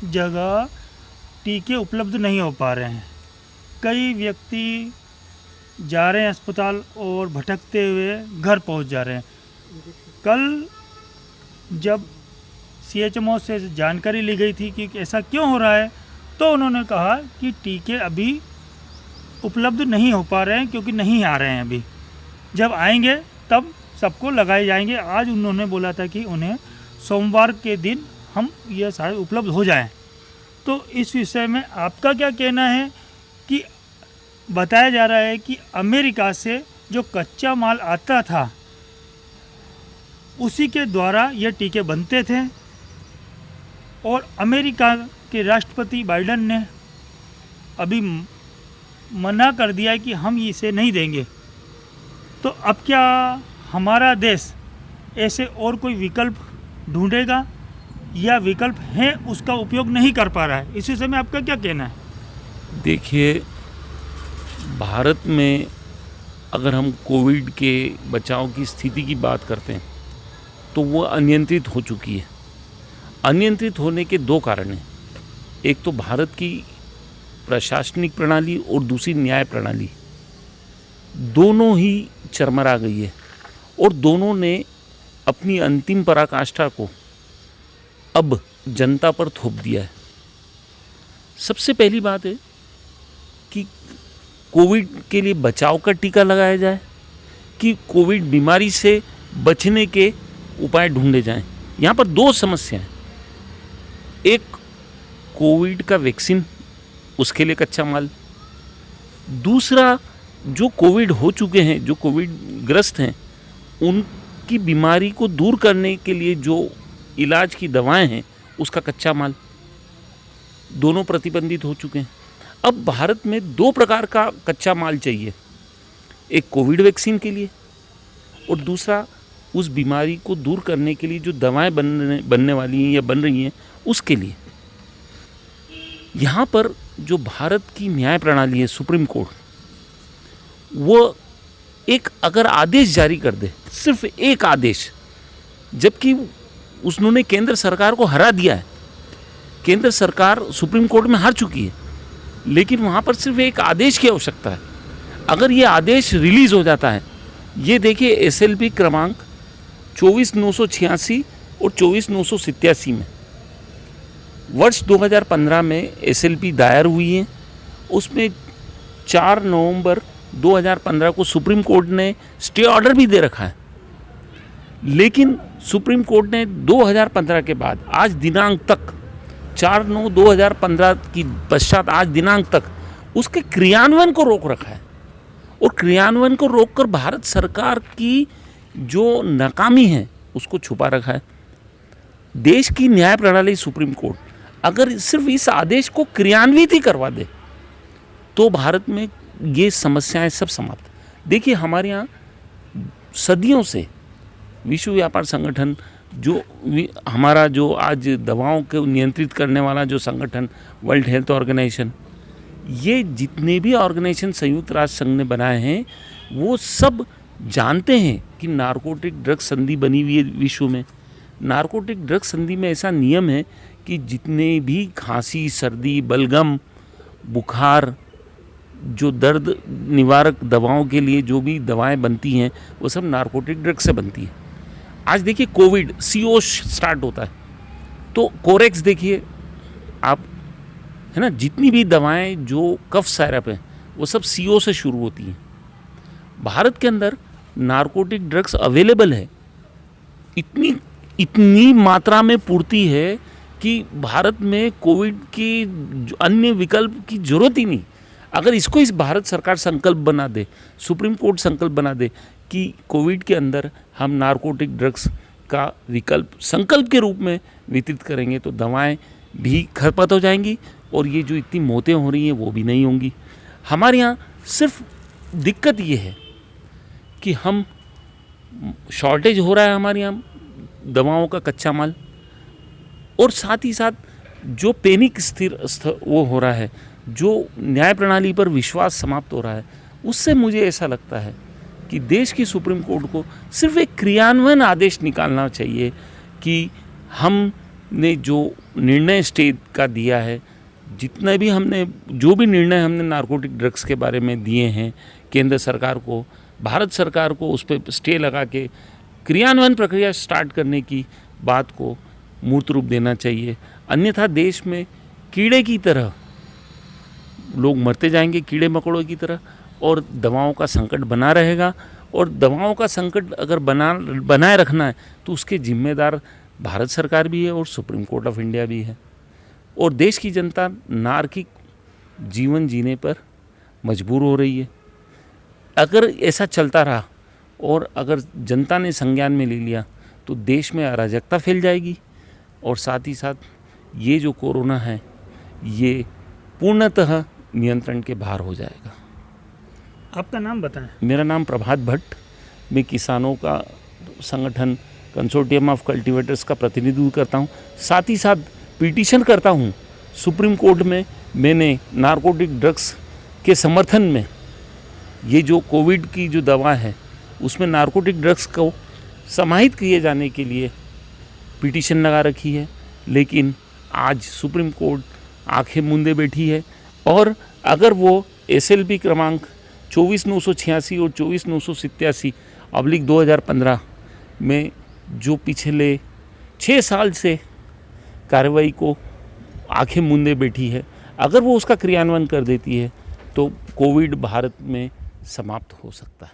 जगह टीके उपलब्ध नहीं हो पा रहे हैं। कई व्यक्ति जा रहे हैं अस्पताल और भटकते हुए घर पहुंच जा रहे हैं। कल जब CHMO से जानकारी ली गई थी कि ऐसा क्यों हो रहा है, तो उन्होंने कहा कि टीके अभी उपलब्ध नहीं हो पा रहे हैं क्योंकि नहीं आ रहे हैं अभी। जब आएंगे तब सबको लगाए जाएंगे। आज उन्होंने बोला था कि उन्हें सोमवार के दिन हम ये सारे उपलब्ध हो जाएं। तो इस विषय में आपका क्या कहना है कि बताया जा रहा है कि अमेरिका से जो कच्चा माल आता था उसी के द्वारा ये टीके बनते थे और अमेरिका के राष्ट्रपति बाइडेन ने अभी मना कर दिया है कि हम इसे नहीं देंगे। तो अब क्या हमारा देश ऐसे और कोई विकल्प ढूंढेगा या विकल्प है उसका उपयोग नहीं कर पा रहा है? इस विषय में आपका क्या कहना है? देखिए, भारत में अगर हम कोविड के बचाव की स्थिति की बात करते हैं तो वो अनियंत्रित हो चुकी है। अनियंत्रित होने के दो कारण हैं। एक तो भारत की प्रशासनिक प्रणाली और दूसरी न्याय प्रणाली, दोनों ही चरमरा गई है और दोनों ने अपनी अंतिम पराकाष्ठा को अब जनता पर थोप दिया है। सबसे पहली बात है कि कोविड के लिए बचाव का टीका लगाया जाए कि कोविड बीमारी से बचने के उपाय ढूंढे जाएं। यहाँ पर दो समस्या हैं। एक, कोविड का वैक्सीन, उसके लिए कच्चा माल। दूसरा, जो कोविड हो चुके हैं, जो कोविड ग्रस्त हैं, उनकी बीमारी को दूर करने के लिए जो इलाज की दवाएं हैं, उसका कच्चा माल। दोनों प्रतिबंधित हो चुके हैं। अब भारत में दो प्रकार का कच्चा माल चाहिए। एक कोविड वैक्सीन के लिए और दूसरा उस बीमारी को दूर करने के लिए जो दवाएं बनने वाली हैं या बन रही हैं उसके लिए। यहाँ पर जो भारत की न्याय प्रणाली है, सुप्रीम कोर्ट, वो एक अगर आदेश जारी कर दे, सिर्फ एक आदेश, जबकि उन्होंने केंद्र सरकार को हरा दिया है। केंद्र सरकार सुप्रीम कोर्ट में हार चुकी है, लेकिन वहाँ पर सिर्फ एक आदेश की आवश्यकता है। अगर ये आदेश रिलीज़ हो जाता है, ये देखिए SLP क्रमांक 24,986 और 24,987 में वर्ष 2015 में SLP दायर हुई है। उसमें 4 नवंबर 2015 को सुप्रीम कोर्ट ने स्टे ऑर्डर भी दे रखा है, लेकिन सुप्रीम कोर्ट ने 2015 के बाद आज दिनांक तक 4/9/2015 की पश्चात आज दिनांक तक उसके क्रियान्वयन को रोक रखा है। और क्रियान्वयन को रोककर भारत सरकार की जो नाकामी है उसको छुपा रखा है। देश की न्याय प्रणाली सुप्रीम कोर्ट अगर सिर्फ इस आदेश को क्रियान्वित ही करवा दे तो भारत में ये समस्याएं सब समाप्त। देखिए, हमारे यहाँ सदियों से विश्व व्यापार संगठन, जो हमारा जो आज दवाओं को नियंत्रित करने वाला जो संगठन वर्ल्ड हेल्थ ऑर्गेनाइजेशन, ये जितने भी ऑर्गेनाइजेशन संयुक्त राष्ट्र संघ ने बनाए हैं वो सब जानते हैं कि नारकोटिक ड्रग संधि बनी हुई है विश्व में। नारकोटिक ड्रग संधि में ऐसा नियम है कि जितने भी खांसी, सर्दी, बलगम, बुखार, जो दर्द निवारक दवाओं के लिए जो भी दवाएं बनती हैं वो सब नारकोटिक ड्रग से बनती हैं। आज देखिए, कोविड CO स्टार्ट होता है तो कोरेक्स देखिए आप, है ना, जितनी भी दवाएं जो कफ सायरप हैं वो सब CO से शुरू होती हैं। भारत के अंदर नारकोटिक ड्रग्स अवेलेबल है, इतनी मात्रा में पूर्ति है कि भारत में कोविड की अन्य विकल्प की जरूरत ही नहीं। अगर इसको इस भारत सरकार संकल्प बना दे, सुप्रीम कोर्ट संकल्प बना दे कि कोविड के अंदर हम नारकोटिक ड्रग्स का विकल्प संकल्प के रूप में वितरित करेंगे तो दवाएं भी खपत हो जाएंगी और ये जो इतनी मौतें हो रही हैं वो भी नहीं होंगी। हमारे यहाँ सिर्फ दिक्कत ये है कि हम शॉर्टेज हो रहा है हमारे यहाँ दवाओं का कच्चा माल, और साथ ही साथ जो पैनिक वो हो रहा है, जो न्याय प्रणाली पर विश्वास समाप्त हो रहा है, उससे मुझे ऐसा लगता है कि देश की सुप्रीम कोर्ट को सिर्फ एक क्रियान्वयन आदेश निकालना चाहिए कि हम ने जो निर्णय स्टेट का दिया है, जितने भी हमने जो भी निर्णय हमने नारकोटिक ड्रग्स के बारे में दिए हैं केंद्र सरकार को, भारत सरकार को उस पर स्टे लगा के क्रियान्वयन प्रक्रिया स्टार्ट करने की बात को मूर्त रूप देना चाहिए। अन्यथा देश में कीड़े की तरह लोग मरते जाएंगे, कीड़े मकोड़ों की तरह, और दवाओं का संकट बना रहेगा। और दवाओं का संकट अगर बनाए रखना है तो उसके जिम्मेदार भारत सरकार भी है और सुप्रीम कोर्ट ऑफ इंडिया भी है। और देश की जनता नारकिक जीवन जीने पर मजबूर हो रही है। अगर ऐसा चलता रहा और अगर जनता ने संज्ञान में ले लिया तो देश में अराजकता फैल जाएगी और साथ ही साथ ये जो कोरोना है ये पूर्णतः नियंत्रण के बाहर हो जाएगा। आपका नाम बताएं। मेरा नाम प्रभात भट्ट, मैं किसानों का संगठन कंसोर्टियम ऑफ कल्टीवेटर्स का प्रतिनिधित्व करता हूँ। साथ ही साथ पिटीशन करता हूँ सुप्रीम कोर्ट में। मैंने नारकोटिक ड्रग्स के समर्थन में ये जो कोविड की जो दवा है उसमें नारकोटिक ड्रग्स को समाहित किए जाने के लिए पिटीशन लगा रखी है। लेकिन आज सुप्रीम कोर्ट आंखें मूंदे बैठी है और अगर वो SLP क्रमांक 24,986 और 24,987/2015 में जो पिछले 6 साल से कार्रवाई को आंखें मूंदे बैठी है, अगर वो उसका क्रियान्वयन कर देती है तो कोविड भारत में समाप्त हो सकता है।